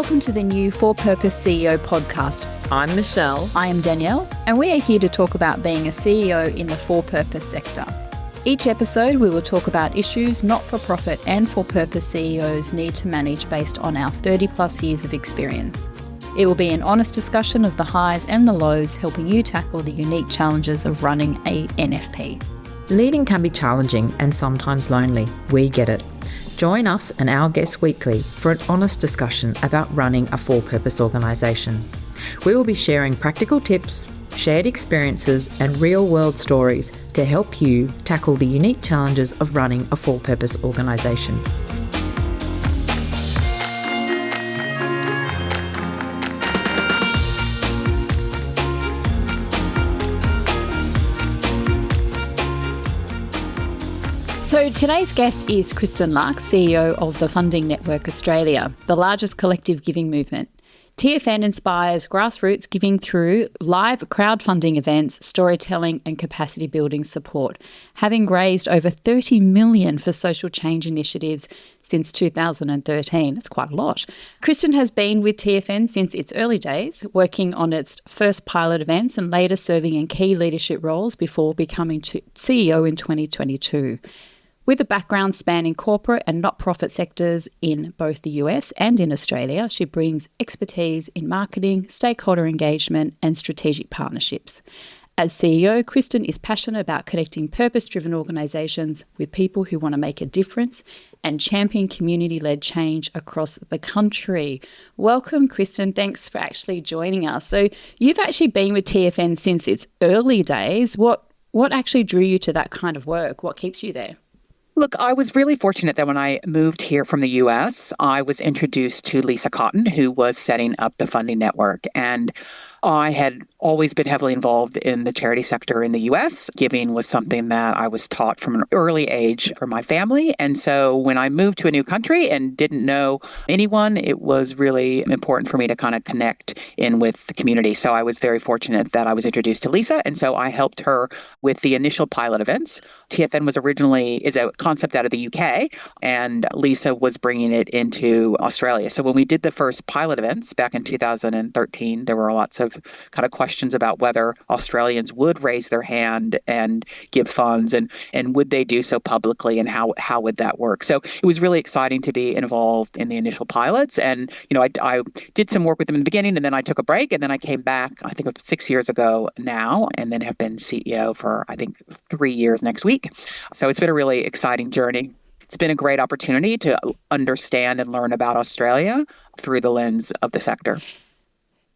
Welcome to the new For Purpose CEO podcast. I'm Michelle. I am Danielle, and we are here to talk about being a CEO in the for-purpose sector. Each episode, we will talk about issues not-for-profit and for-purpose CEOs need to manage based on our 30-plus years of experience. It will be an honest discussion of the highs and the lows, helping you tackle the unique challenges of running a NFP. Leading can be challenging and sometimes lonely. We get it. Join us and our guests weekly for an honest discussion about running a for-purpose organisation. We will be sharing practical tips, shared experiences and real-world stories to help you tackle the unique challenges of running a for-purpose organisation. So today's guest is Kristen Lark, CEO of the Funding Network Australia, the largest collective giving movement. TFN inspires grassroots giving through live crowdfunding events, storytelling and capacity building support, having raised over $30 million for social change initiatives since 2013. That's quite a lot. Kristen has been with TFN since its early days, working on its first pilot events and later serving in key leadership roles before becoming CEO in 2022. With a background spanning corporate and not-profit sectors in both the US and in Australia, she brings expertise in marketing, stakeholder engagement and strategic partnerships. As CEO, Kristen is passionate about connecting purpose-driven organisations with people who want to make a difference and champion community-led change across the country. Welcome, Kristen. Thanks for actually joining us. So you've actually been with TFN since its early days. What actually drew you to that kind of work? What keeps you there? Look, I was really fortunate that when I moved here from the U.S., I was introduced to Lisa Cotton, who was setting up the Funding Network. And I had always been heavily involved in the charity sector in the U.S. Giving was something that I was taught from an early age from my family. And so when I moved to a new country and didn't know anyone, it was really important for me to kind of connect in with the community. So I was very fortunate that I was introduced to Lisa. And so I helped her with the initial pilot events. TFN is a concept out of the UK, and Lisa was bringing it into Australia. So when we did the first pilot events back in 2013, there were lots of kind of questions about whether Australians would raise their hand and give funds and would they do so publicly and how would that work? So it was really exciting to be involved in the initial pilots. And, I did some work with them in the beginning and then I took a break and then I came back, I think it was 6 years ago now, and then have been CEO for, I think, 3 years next week. So it's been a really exciting journey. It's been a great opportunity to understand and learn about Australia through the lens of the sector.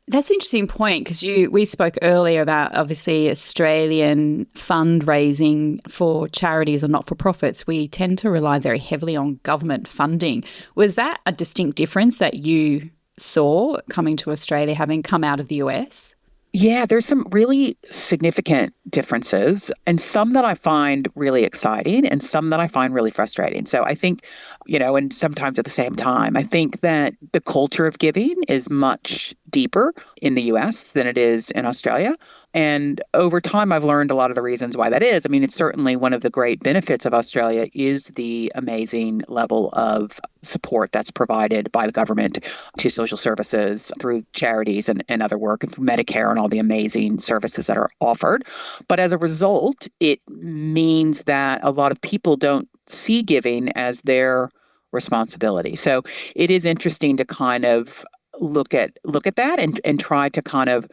That's an interesting point because we spoke earlier about obviously Australian fundraising for charities or not-for-profits. We tend to rely very heavily on government funding. Was that a distinct difference that you saw coming to Australia, having come out of the US? Yeah, there's some really significant differences and some that I find really exciting and some that I find really frustrating. So I think, and sometimes at the same time, I think that the culture of giving is much deeper in the US than it is in Australia. And over time, I've learned a lot of the reasons why that is. I mean, it's certainly one of the great benefits of Australia is the amazing level of support that's provided by the government to social services through charities and other work and through Medicare and all the amazing services that are offered. But as a result, it means that a lot of people don't see giving as their responsibility. So it is interesting to kind of look at that and try to kind of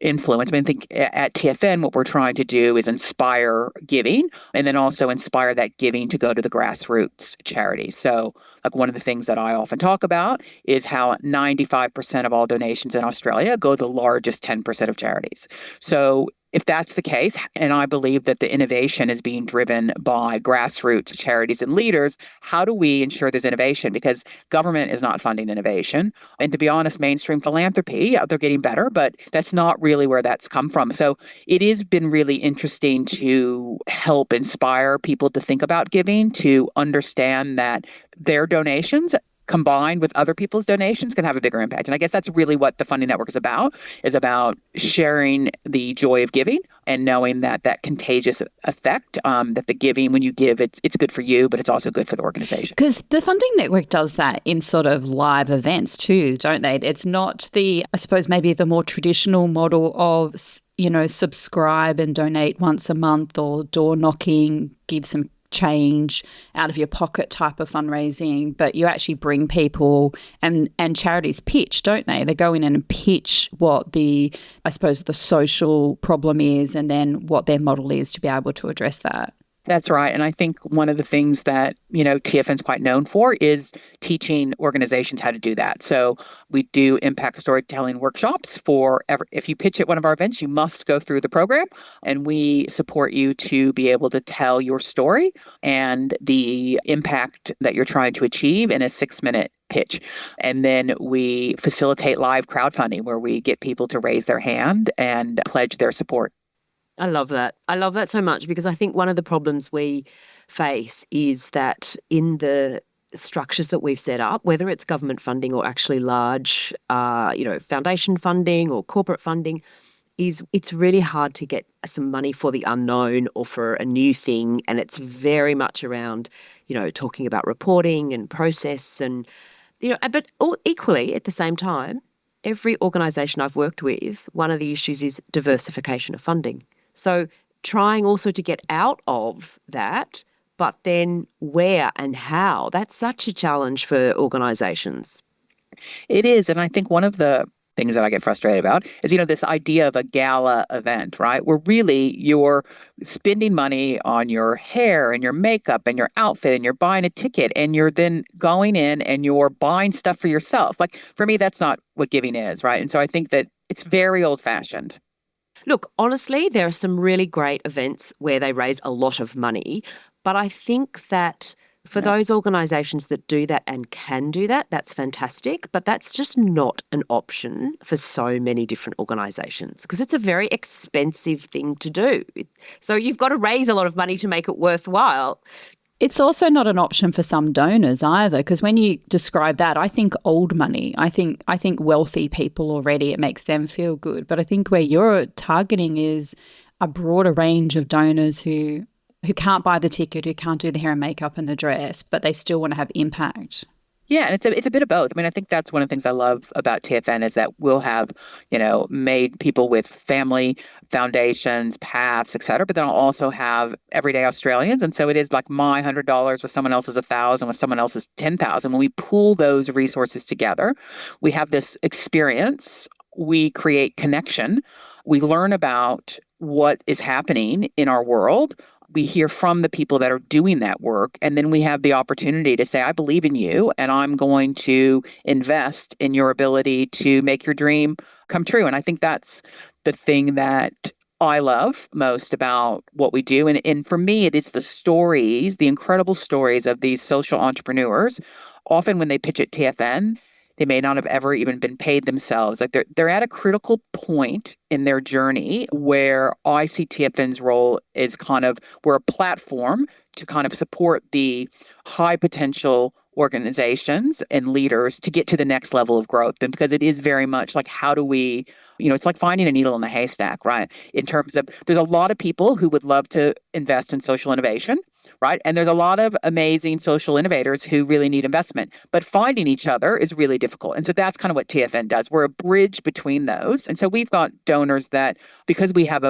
influence. I think at TFN, what we're trying to do is inspire giving and then also inspire that giving to go to the grassroots charities. So like one of the things that I often talk about is how 95% of all donations in Australia go to the largest 10% of charities. So if that's the case, and I believe that the innovation is being driven by grassroots charities and leaders, how do we ensure there's innovation? Because government is not funding innovation. And to be honest, mainstream philanthropy, they're getting better, but that's not really where that's come from. So it has been really interesting to help inspire people to think about giving, to understand that their donations combined with other people's donations can have a bigger impact. And I guess that's really what the Funding Network is about sharing the joy of giving and knowing that contagious effect, that the giving, when you give, it's good for you, but it's also good for the organization. Because the Funding Network does that in sort of live events too, don't they? It's not I suppose maybe the more traditional model of, subscribe and donate once a month, or door knocking, give some change out of your pocket type of fundraising, but you actually bring people, and charities pitch, don't they? They go in and pitch what the social problem is, and then what their model is to be able to address that. That's right. And I think one of the things that, TFN's quite known for is teaching organizations how to do that. So we do impact storytelling workshops if you pitch at one of our events, you must go through the program, and we support you to be able to tell your story and the impact that you're trying to achieve in a 6-minute pitch. And then we facilitate live crowdfunding, where we get people to raise their hand and pledge their support. I love that. I love that so much, because I think one of the problems we face is that in the structures that we've set up, whether it's government funding or actually large, foundation funding or corporate funding, it's really hard to get some money for the unknown or for a new thing. And it's very much around, talking about reporting and process and, but equally at the same time, every organisation I've worked with, one of the issues is diversification of funding. So trying also to get out of that, but then where and how, that's such a challenge for organisations. It is. And I think one of the things that I get frustrated about is, this idea of a gala event, right? Where really you're spending money on your hair and your makeup and your outfit, and you're buying a ticket, and you're then going in and you're buying stuff for yourself. Like, for me, that's not what giving is, right? And so I think that it's very old-fashioned. Look, honestly, there are some really great events where they raise a lot of money, but I think that for those organisations that do that and can do that, that's fantastic, but that's just not an option for so many different organisations, because it's a very expensive thing to do. So you've got to raise a lot of money to make it worthwhile. It's also not an option for some donors either, because when you describe that, I think old money. I think wealthy people already, it makes them feel good. But I think where you're targeting is a broader range of donors who can't buy the ticket, who can't do the hair and makeup and the dress, but they still want to have impact. Yeah, and it's a bit of both. I mean, I think that's one of the things I love about TFN is that we'll have, made people with family foundations, paths, et cetera, but then I'll also have everyday Australians. And so it is like my $100 with someone else's 1,000, with someone else's 10,000. When we pool those resources together, we have this experience, we create connection, we learn about what is happening in our world. We hear from the people that are doing that work, and then we have the opportunity to say, I believe in you, and I'm going to invest in your ability to make your dream come true. And I think that's the thing that I love most about what we do. And for me, it is the stories, the incredible stories of these social entrepreneurs. Often when they pitch at TFN, they may not have ever even been paid themselves. Like they're at a critical point in their journey where I see TFN's role is we're a platform to kind of support the high potential organizations and leaders to get to the next level of growth. And because it is very much like, how do we, it's like finding a needle in a haystack, right? In terms of, there's a lot of people who would love to invest in social innovation, right? And there's a lot of amazing social innovators who really need investment, but finding each other is really difficult. And so that's kind of what TFN does. We're a bridge between those. And so we've got donors that, because we have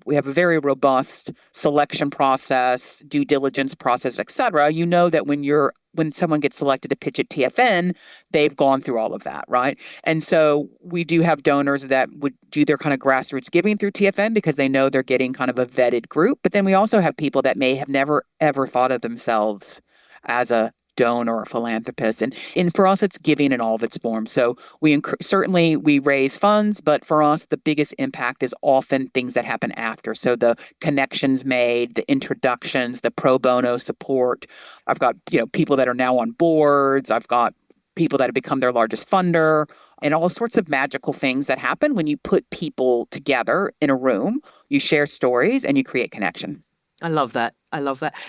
we have a very robust selection process, due diligence process, et cetera, that when someone gets selected to pitch at TFN, they've gone through all of that, right? And so we do have donors that would do their kind of grassroots giving through TFN because they know they're getting kind of a vetted group. But then we also have people that may have never, ever thought of themselves as a donor or philanthropist. And for us, it's giving in all of its forms. So certainly we raise funds, but for us, the biggest impact is often things that happen after. So the connections made, the introductions, the pro bono support. I've got, people that are now on boards. I've got people that have become their largest funder, and all sorts of magical things that happen when you put people together in a room, you share stories and you create connection. I love that.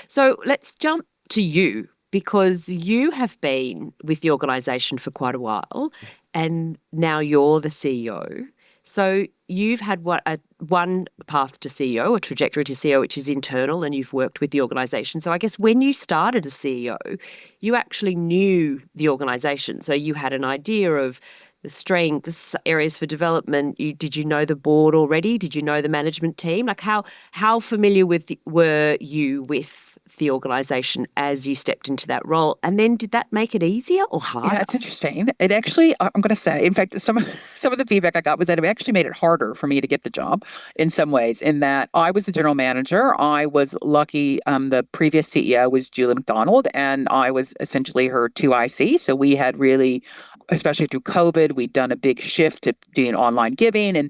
So let's jump to you, because you have been with the organisation for quite a while and now you're the CEO. So you've had one path to CEO, a trajectory to CEO, which is internal, and you've worked with the organisation. So I guess when you started as CEO, you actually knew the organisation. So you had an idea of the strengths, areas for development. Did you know the board already? Did you know the management team? Like how familiar were you with the organisation as you stepped into that role? And then did that make it easier or harder? Yeah, it's interesting. It actually, I'm going to say, in fact, some of the feedback I got was that it actually made it harder for me to get the job in some ways, in that I was the general manager. I was lucky. The previous CEO was Julie McDonald, and I was essentially her 2IC. So we had really, especially through COVID, we'd done a big shift to doing online giving.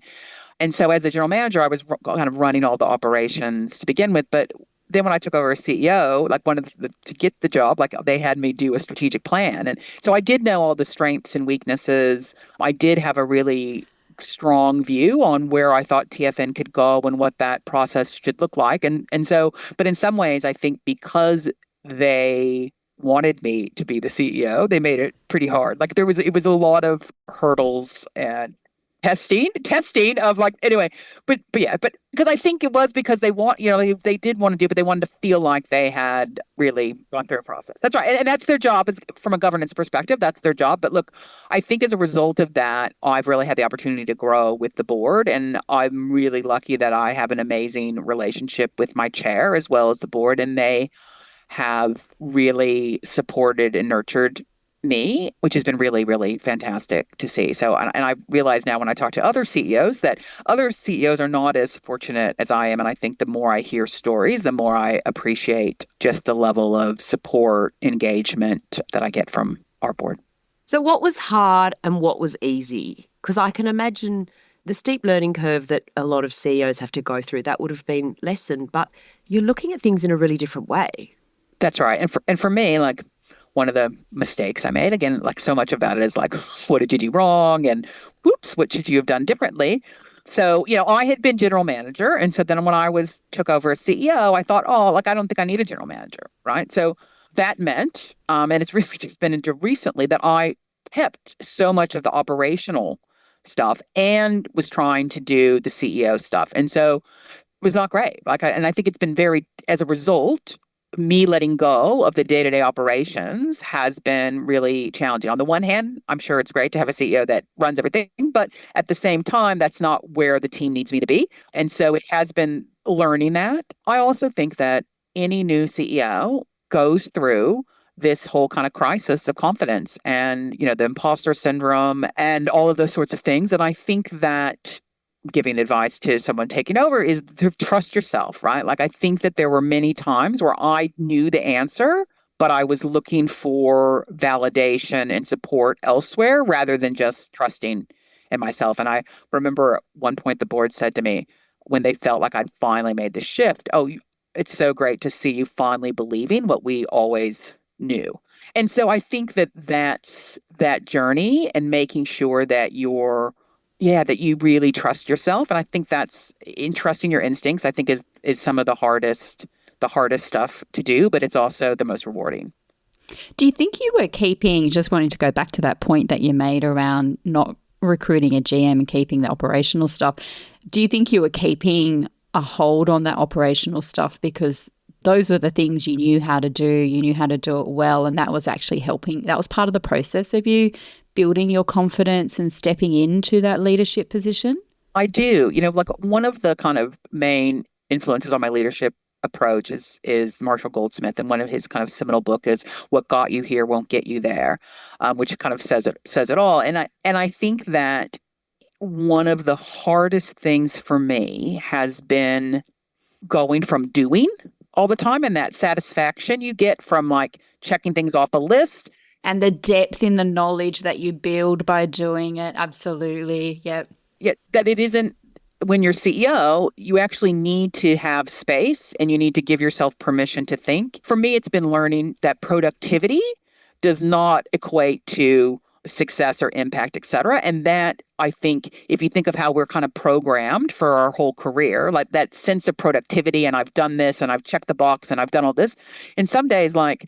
And so as a general manager, I was kind of running all the operations to begin with. But then when I took over as CEO, like to get the job, like they had me do a strategic plan. And so I did know all the strengths and weaknesses. I did have a really strong view on where I thought TFN could go and what that process should look like. And so, but in some ways, I think because they wanted me to be the CEO, they made it pretty hard. Like it was a lot of hurdles and testing of like, anyway, but because I think it was because they they did want to do, but they wanted to feel like they had really gone through a process. That's right. And that's their job, is from a governance perspective, that's their job. But look, I think as a result of that, I've really had the opportunity to grow with the board. And I'm really lucky that I have an amazing relationship with my chair as well as the board. And they have really supported and nurtured me, which has been really, really fantastic to see. So, and I realize now when I talk to other CEOs that other CEOs are not as fortunate as I am. And I think the more I hear stories, the more I appreciate just the level of support, engagement that I get from our board. So what was hard and what was easy? Because I can imagine the steep learning curve that a lot of CEOs have to go through, that would have been lessened, but you're looking at things in a really different way. That's right. And for me, like, one of the mistakes I made, again, like so much about it is like, what did you do wrong? And whoops, what should you have done differently? So, I had been general manager. And so then when I took over as CEO, I thought, I don't think I need a general manager, right? So that meant, and it's really just been into recently, that I kept so much of the operational stuff and was trying to do the CEO stuff. And so it was not great. And I think it's been as a result, me letting go of the day-to-day operations has been really challenging. On the one hand, I'm sure it's great to have a CEO that runs everything, but at the same time, that's not where the team needs me to be. And so it has been learning that. I also think that any new CEO goes through this whole kind of crisis of confidence and, the imposter syndrome and all of those sorts of things. And I think that giving advice to someone taking over is to trust yourself, right? Like, I think that there were many times where I knew the answer, but I was looking for validation and support elsewhere rather than just trusting in myself. And I remember at one point the board said to me when they felt like I'd finally made the shift, it's so great to see you finally believing what we always knew. And so I think that's that journey and making sure that that you really trust yourself. And I think that's in trusting your instincts, I think is some of the hardest stuff to do, but it's also the most rewarding. Do you think you were just wanting to go back to that point that you made around not recruiting a GM and keeping the operational stuff, do you think you were keeping a hold on that operational stuff because those were the things you knew how to do it well, and that was actually helping, that was part of the process of you building your confidence and stepping into that leadership position? I do. Like one of the kind of main influences on my leadership approach is Marshall Goldsmith, and one of his kind of seminal book is "What Got You Here Won't Get You There," which kind of says it all. And I think that one of the hardest things for me has been going from doing all the time and that satisfaction you get from like checking things off a list. And the depth in the knowledge that you build by doing it. Absolutely. Yep. Yeah, that it isn't, when you're CEO, you actually need to have space and you need to give yourself permission to think. For me, it's been learning that productivity does not equate to success or impact, et cetera. And that, I think, if you think of how we're kind of programmed for our whole career, like that sense of productivity, and I've done this and I've checked the box and I've done all this. And some days, like,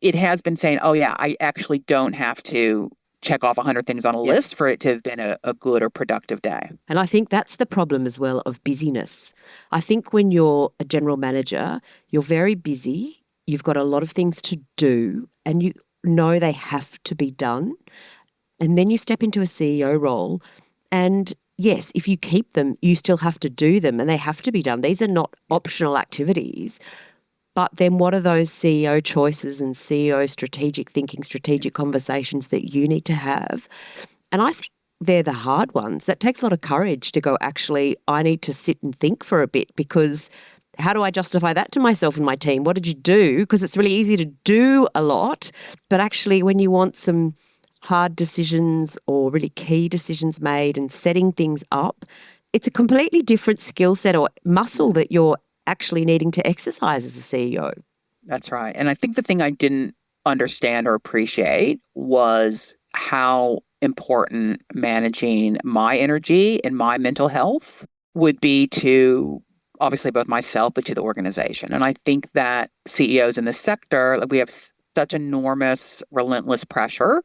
it has been saying, oh yeah, I actually don't have to check off 100 things on a list for it to have been a good or productive day. And I think that's the problem as well of busyness. I think when you're a general manager, you're very busy, you've got a lot of things to do, and you know they have to be done. And then you step into a CEO role, and yes, if you keep them, you still have to do them and they have to be done. These are not optional activities. But then what are those CEO choices and CEO strategic thinking, strategic conversations that you need to have? And I think they're the hard ones. That takes a lot of courage to go, actually, I need to sit and think for a bit, because how do I justify that to myself and my team? What did you do? Because it's really easy to do a lot, but actually when you want some hard decisions or really key decisions made and setting things up, it's a completely different skill set or muscle that you're actually needing to exercise as a CEO. That's right. And I think the thing I didn't understand or appreciate was how important managing my energy and my mental health would be to obviously both myself, but to the organization. And I think that CEOs in this sector, like, we have such enormous, relentless pressure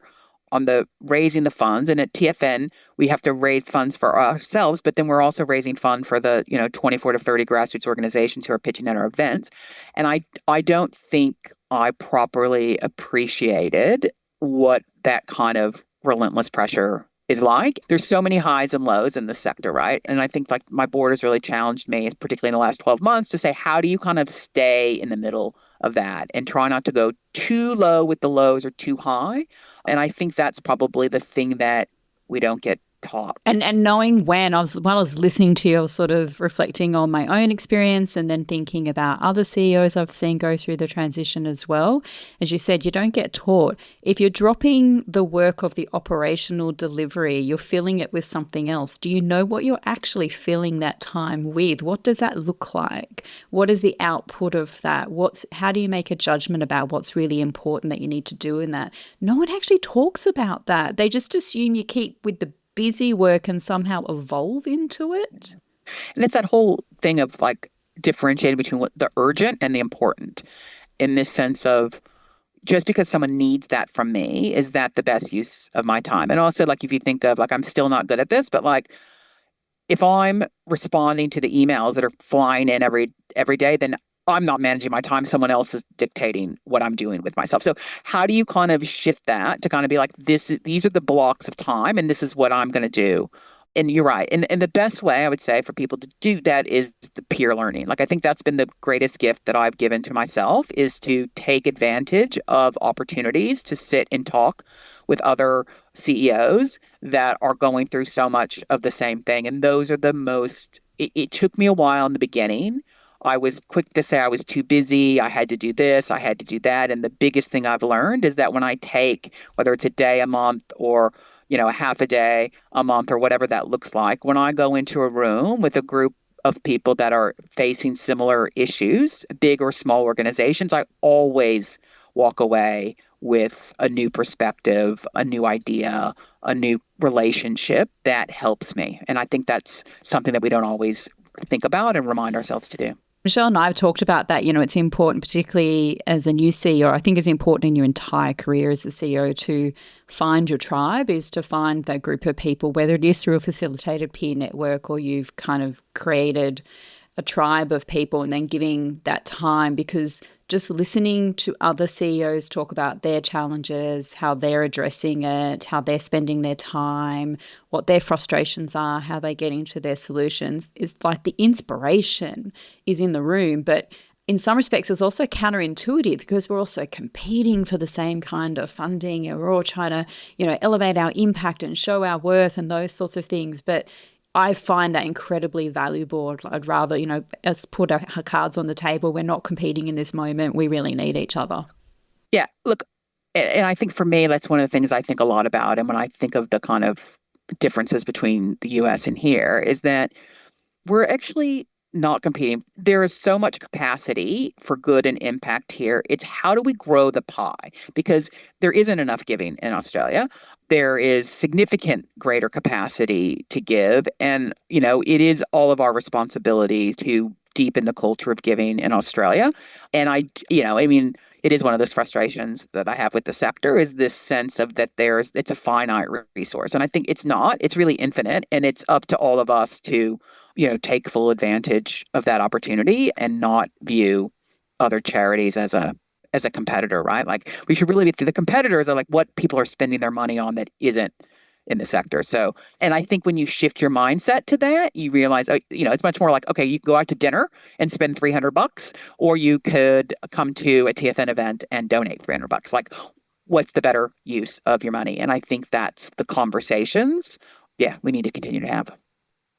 on the raising the funds. And at TFN, we have to raise funds for ourselves, but then we're also raising fund for the 24 to 30 grassroots organizations who are pitching at our events. And I don't think I properly appreciated what that kind of relentless pressure is like. There's so many highs and lows in this sector, right? And I think, like, my board has really challenged me, particularly in the last 12 months, to say, how do you kind of stay in the middle of that and try not to go too low with the lows or too high? And I think that's probably the thing that we don't get taught. And knowing while I was listening to you, I was sort of reflecting on my own experience and then thinking about other CEOs I've seen go through the transition as well. As you said, you don't get taught. If you're dropping the work of the operational delivery, you're filling it with something else. Do you know what you're actually filling that time with? What does that look like? What is the output of that? How do you make a judgment about what's really important that you need to do in that? No one actually talks about that. They just assume you keep with the busy work and somehow evolve into it. And it's that whole thing of, like, differentiating between what the urgent and the important, in this sense of, just because someone needs that from me, is that the best use of my time? And also, like, if you think of, like, I'm still not good at this, but, like, if I'm responding to the emails that are flying in every day, then I'm not managing my time. Someone else is dictating what I'm doing with myself. So how do you kind of shift that to kind of be like, these are the blocks of time and this is what I'm going to do? And you're right. And the best way, I would say, for people to do that is the peer learning. Like, I think that's been the greatest gift that I've given to myself, is to take advantage of opportunities to sit and talk with other CEOs that are going through so much of the same thing. And those are the most, it took me a while in the beginning. I was quick to say I was too busy. I had to do this. I had to do that. And the biggest thing I've learned is that when I take, whether it's a day, a month, or, a half a day, a month, or whatever that looks like, when I go into a room with a group of people that are facing similar issues, big or small organizations, I always walk away with a new perspective, a new idea, a new relationship that helps me. And I think that's something that we don't always think about and remind ourselves to do. Michelle and I have talked about that. It's important, particularly as a new CEO. I think it's important in your entire career as a CEO to find your tribe, is to find that group of people, whether it is through a facilitated peer network or you've kind of created a tribe of people, and then giving that time, because just listening to other CEOs talk about their challenges, how they're addressing it, how they're spending their time, what their frustrations are, how they get into their solutions, is like the inspiration is in the room. But in some respects, it's also counterintuitive, because we're also competing for the same kind of funding, and we're all trying to, elevate our impact and show our worth and those sorts of things. But I find that incredibly valuable. I'd rather, us put our cards on the table. We're not competing in this moment. We really need each other. Yeah, look, and I think for me, that's one of the things I think a lot about. And when I think of the kind of differences between the US and here, is that we're actually not competing. There is so much capacity for good and impact here. It's how do we grow the pie? Because there isn't enough giving in Australia. There is significant greater capacity to give. And, it is all of our responsibility to deep in the culture of giving in Australia. And it is one of those frustrations that I have with the sector is this sense of that it's a finite resource. And I think it's not. It's really infinite. And it's up to all of us to, take full advantage of that opportunity and not view other charities as a competitor, right? Like we should really be the competitors are like what people are spending their money on that isn't in the sector. So, and I think when you shift your mindset to that, you realize, it's much more like, okay, you can go out to dinner and spend $300, or you could come to a TFN event and donate $300. Like, what's the better use of your money? And I think that's the conversations, we need to continue to have.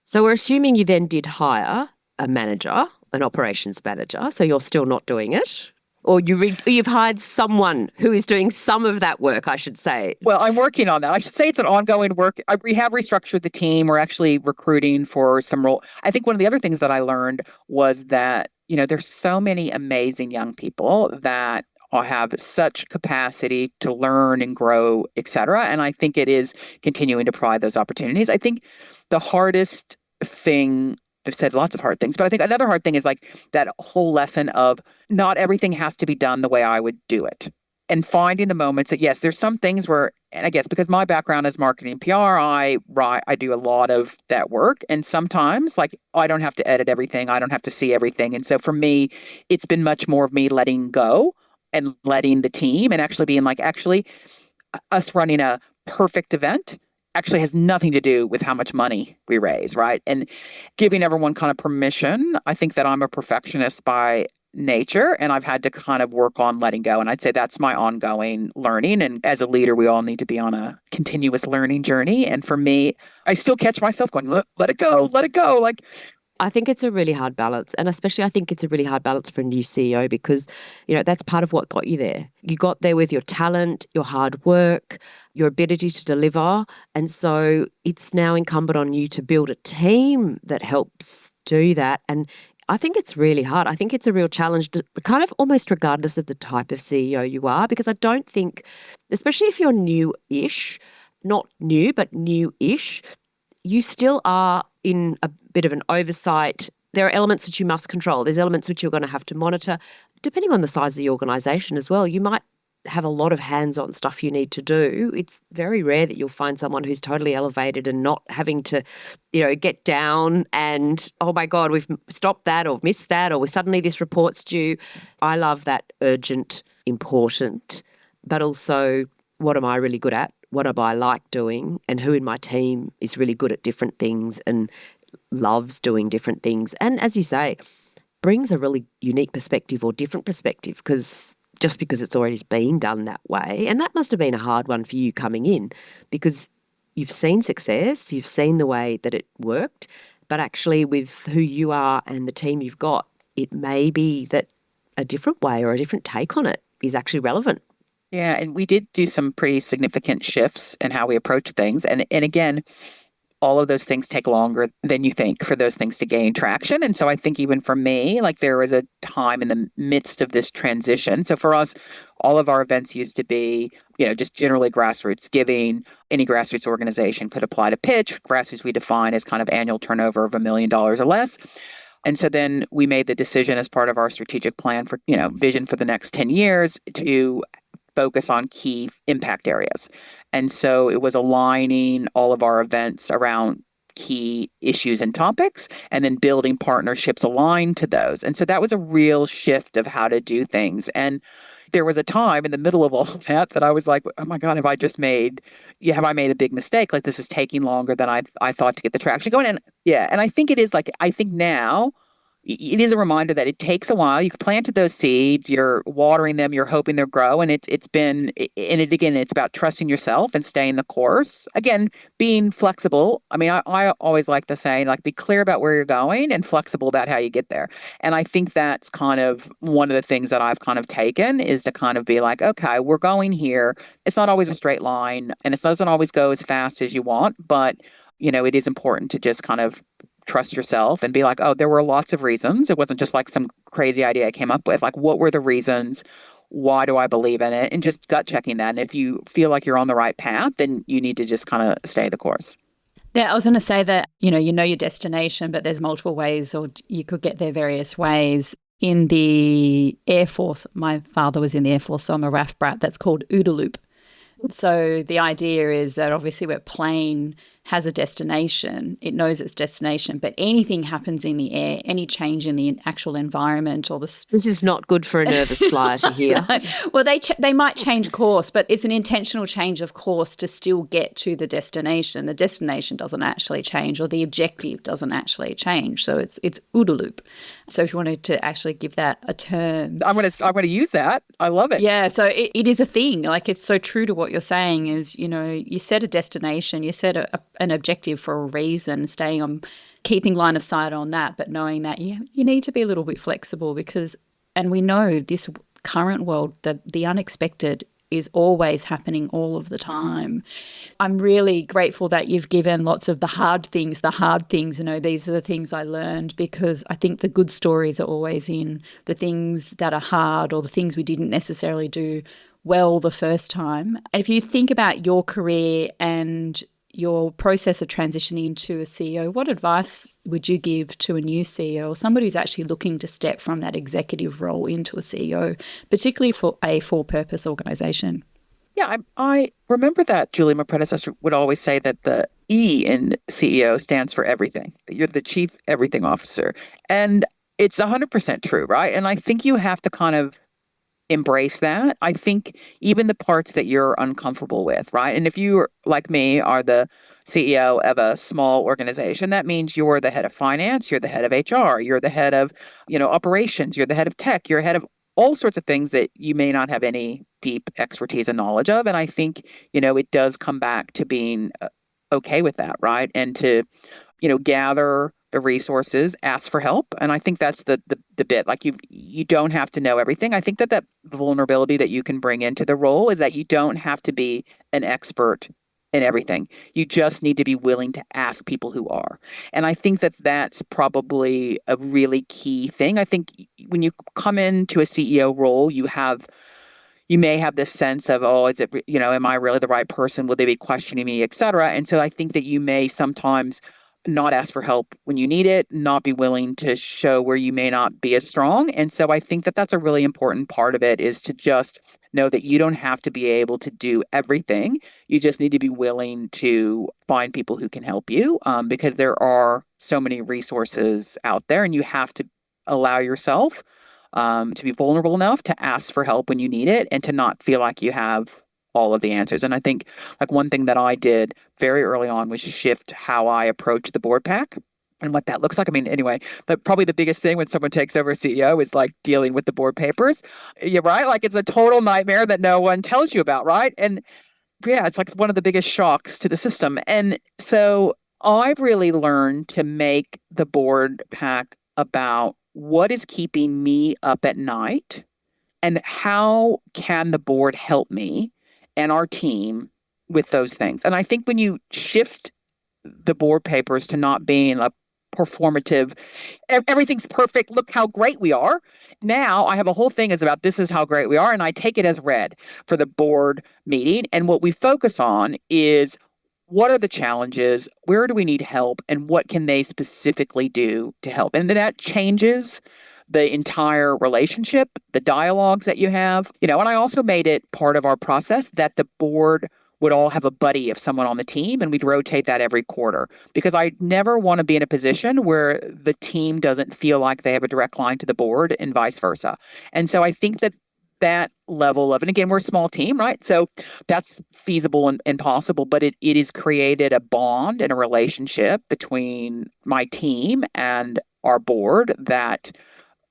So we're assuming you then did hire a manager, an operations manager, so you're still not doing it? Or you've hired someone who is doing some of that work, I should say. Well, I'm working on that. I should say it's an ongoing work. We have restructured the team. We're actually recruiting for some role. I think one of the other things that I learned was that, there's so many amazing young people that have such capacity to learn and grow, et cetera. And I think it is continuing to provide those opportunities. I think the hardest thing, I've said lots of hard things, but I think another hard thing is like that whole lesson of not everything has to be done the way I would do it. And finding the moments that, yes, there's some things where, and I guess because my background is marketing and PR, I do a lot of that work. And sometimes like I don't have to edit everything. I don't have to see everything. And so for me, it's been much more of me letting go and letting the team and actually being like, actually, us running a perfect event actually has nothing to do with how much money we raise, right? And giving everyone kind of permission. I think that I'm a perfectionist by nature, and I've had to kind of work on letting go. And I'd say that's my ongoing learning. And as a leader, we all need to be on a continuous learning journey. And for me, I still catch myself going, let it go, let it go. Like, I think it's a really hard balance. And especially I think it's a really hard balance for a new CEO because, that's part of what got you there. You got there with your talent, your hard work, your ability to deliver. And so it's now incumbent on you to build a team that helps do that. And I think it's really hard. I think it's a real challenge, kind of almost regardless of the type of CEO you are, because I don't think, especially if you're new-ish, not new, but new-ish, you still are in a bit of an oversight. There are elements which you must control. There's elements which you're going to have to monitor. Depending on the size of the organisation as well, you might have a lot of hands-on stuff you need to do. It's very rare that you'll find someone who's totally elevated and not having to, get down and, oh my God, we've stopped that or missed that or suddenly this report's due. I love that urgent, important, but also what am I really good at? What am I like doing? And who in my team is really good at different things and loves doing different things? And as you say, brings a really unique perspective or different perspective because it's already been done that way. And that must have been a hard one for you coming in because you've seen success, you've seen the way that it worked, but actually with who you are and the team you've got, it may be that a different way or a different take on it is actually relevant. Yeah, and we did do some pretty significant shifts in how we approach things. And again, all of those things take longer than you think for those things to gain traction. And so I think even for me, like there was a time in the midst of this transition. So for us, all of our events used to be, just generally grassroots giving. Any grassroots organization could apply to pitch. Grassroots we define as kind of annual turnover of $1 million or less. And so then we made the decision as part of our strategic plan for, vision for the next 10 years to focus on key impact areas. And so it was aligning all of our events around key issues and topics and then building partnerships aligned to those. And so that was a real shift of how to do things. And there was a time in the middle of all of that I was like, oh my God, have I made a big mistake? Like this is taking longer than I thought to get the traction going. And and I think it is I think now it is a reminder that it takes a while. You've planted those seeds, you're watering them, you're hoping they'll grow. And it's about trusting yourself and staying the course. Again, being flexible. I mean, I always like to say, be clear about where you're going and flexible about how you get there. And I think that's kind of one of the things that I've kind of taken is to kind of be like, okay, we're going here. It's not always a straight line and it doesn't always go as fast as you want, but, it is important to just kind of trust yourself and be like, oh, there were lots of reasons. It wasn't just like some crazy idea I came up with. Like, what were the reasons? Why do I believe in it? And just gut checking that. And if you feel like you're on the right path, then you need to just kind of stay the course. Yeah, I was going to say that, you know your destination, but there's multiple ways, or you could get there various ways. In the Air Force, my father was in the Air Force, so I'm a RAF brat, that's called OODA loop. So the idea is that obviously where plane has a destination, it knows its destination, but anything happens in the air, any change in the actual environment or the... This is not good for a nervous flyer to hear. No. Well, they might change course, but it's an intentional change of course to still get to the destination. The destination doesn't actually change, or the objective doesn't actually change. So it's OODA loop. So if you wanted to actually give that a term, I'm gonna use that. I love it. Yeah, so it is a thing. Like, it's so true to what you're saying is, you set a destination, you set an objective for a reason, staying on, keeping line of sight on that, but knowing that you need to be a little bit flexible because, and we know this current world, the unexpected is always happening all of the time. I'm really grateful that you've given lots of the hard things, these are the things I learned, because I think the good stories are always in the things that are hard or the things we didn't necessarily do well the first time. And if you think about your career and your process of transitioning into a CEO, what advice would you give to a new CEO or somebody who's actually looking to step from that executive role into a CEO, particularly for a for-purpose organisation? Yeah, I remember that Julie, my predecessor, would always say that the E in CEO stands for everything. You're the chief everything officer. And it's 100% true, right? And I think you have to kind of embrace that. I think even the parts that you're uncomfortable with, right? And if you, like me, are the CEO of a small organization, that means you're the head of finance, you're the head of HR, you're the head of, operations, you're the head of tech, you're head of all sorts of things that you may not have any deep expertise and knowledge of. And I think, it does come back to being okay with that, right? And to, gather the resources, ask for help. And I think that's the bit. Like, you don't have to know everything. I think that vulnerability that you can bring into the role is that you don't have to be an expert in everything. You just need to be willing to ask people who are. And I think that that's probably a really key thing. I think when you come into a CEO role, you may have this sense of, is it, am I really the right person? Will they be questioning me, et cetera? And so I think that you may sometimes not ask for help when you need it, not be willing to show where you may not be as strong. And so I think that that's a really important part of it, is to just know that you don't have to be able to do everything. You just need to be willing to find people who can help you, because there are so many resources out there, and you have to allow yourself to be vulnerable enough to ask for help when you need it and to not feel like you have all of the answers. And I think like one thing that I did very early on was shift how I approach the board pack and what that looks like. I mean, anyway, but probably the biggest thing when someone takes over as CEO is like dealing with the board papers. Yeah, right? Like, it's a total nightmare that no one tells you about, right? And yeah, it's like one of the biggest shocks to the system. And so I've really learned to make the board pack about what is keeping me up at night and how can the board help me and our team with those things. And I think when you shift the board papers to not being a performative, everything's perfect, look how great we are. Now I have a whole thing is about this is how great we are. And I take it as read for the board meeting. And what we focus on is, what are the challenges? Where do we need help? And what can they specifically do to help? And then that changes the entire relationship, the dialogues that you have, and I also made it part of our process that the board would all have a buddy of someone on the team, and we'd rotate that every quarter, because I never want to be in a position where the team doesn't feel like they have a direct line to the board and vice versa. And so I think that level of, and again, we're a small team, right? So that's feasible and possible, but it has created a bond and a relationship between my team and our board that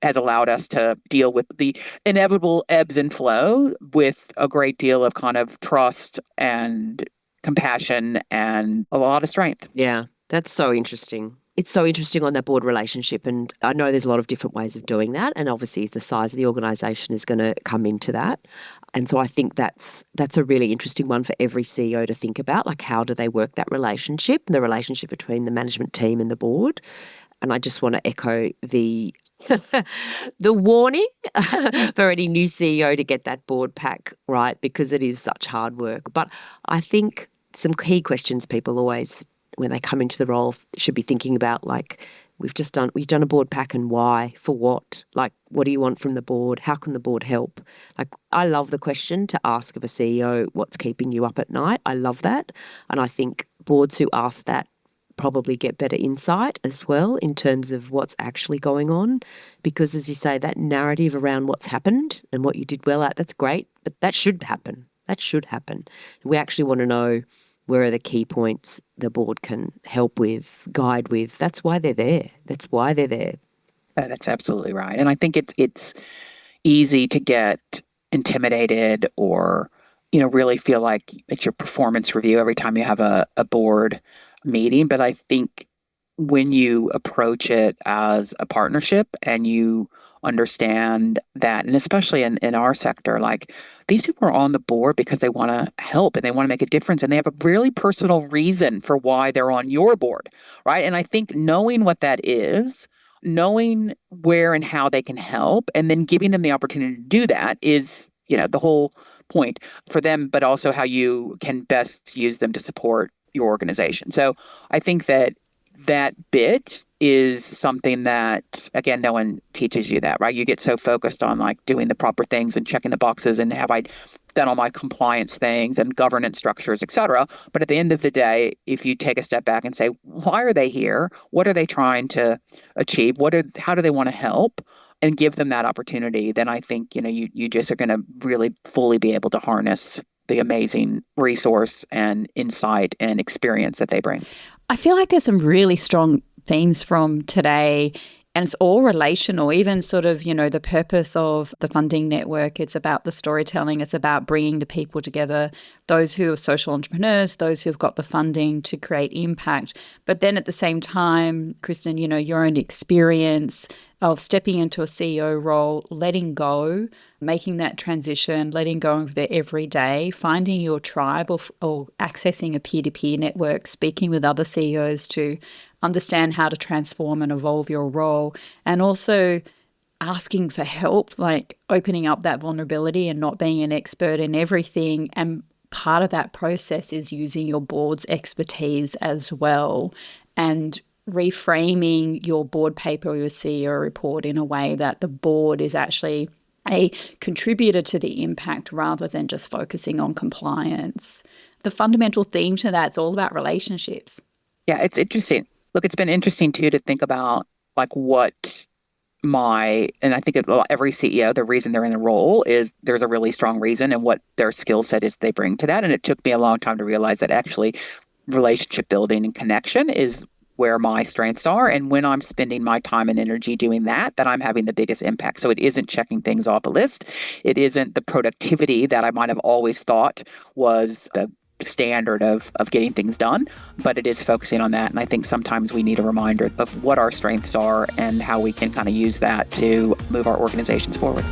has allowed us to deal with the inevitable ebbs and flow with a great deal of kind of trust and compassion and a lot of strength. Yeah, that's so interesting. It's so interesting on that board relationship, and I know there's a lot of different ways of doing that, and obviously the size of the organisation is going to come into that. And so I think that's a really interesting one for every CEO to think about, like how do they work that relationship, the relationship between the management team and the board. And I just want to echo the warning for any new CEO to get that board pack right, because it is such hard work. But I think some key questions people always when they come into the role should be thinking about, like, we've done a board pack, and why, for what? Like, what do you want from the board? How can the board help? Like, I love the question to ask of a CEO, what's keeping you up at night? I love that. And I think boards who ask that probably get better insight as well in terms of what's actually going on. Because, as you say, that narrative around what's happened and what you did well at, that's great, but that should happen. That should happen. We actually want to know where are the key points the board can help with, guide with. That's why they're there. That's why they're there. That's absolutely right. And I think it's easy to get intimidated or, really feel like it's your performance review every time you have a board meeting. But I think when you approach it as a partnership and you understand that, and especially in our sector, like, these people are on the board because they want to help and they want to make a difference, and they have a really personal reason for why they're on your board, right? And I think knowing what that is, knowing where and how they can help, and then giving them the opportunity to do that is, the whole point for them, but also how you can best use them to support your organization. So I think that bit is something that, again, no one teaches you that, right? You get so focused on, like, doing the proper things and checking the boxes and have I done all my compliance things and governance structures, et cetera. But at the end of the day, if you take a step back and say, why are they here? What are they trying to achieve? How do they want to help? And give them that opportunity, then I think, you just are going to really fully be able to harness the amazing resource and insight and experience that they bring. I feel like there's some really strong themes from today, and it's all relational, even sort of, the purpose of the funding network. It's about the storytelling. It's about bringing the people together, those who are social entrepreneurs, those who've got the funding to create impact. But then at the same time, Kristen, your own experience of stepping into a CEO role, letting go, making that transition, letting go of the everyday, finding your tribe or accessing a peer-to-peer network, speaking with other CEOs to understand how to transform and evolve your role, and also asking for help, like opening up that vulnerability and not being an expert in everything. And part of that process is using your board's expertise as well, and reframing your board paper or your CEO report in a way that the board is actually a contributor to the impact rather than just focusing on compliance. The fundamental theme to that's all about relationships. Yeah, it's interesting. Look, it's been interesting too to think about, like, and I think every CEO, the reason they're in the role is there's a really strong reason, and what their skill set is they bring to that. And it took me a long time to realize that actually relationship building and connection is where my strengths are. And when I'm spending my time and energy doing that I'm having the biggest impact. So it isn't checking things off a list. It isn't the productivity that I might have always thought was the standard of getting things done, but it is focusing on that. And I think sometimes we need a reminder of what our strengths are and how we can kind of use that to move our organizations forward.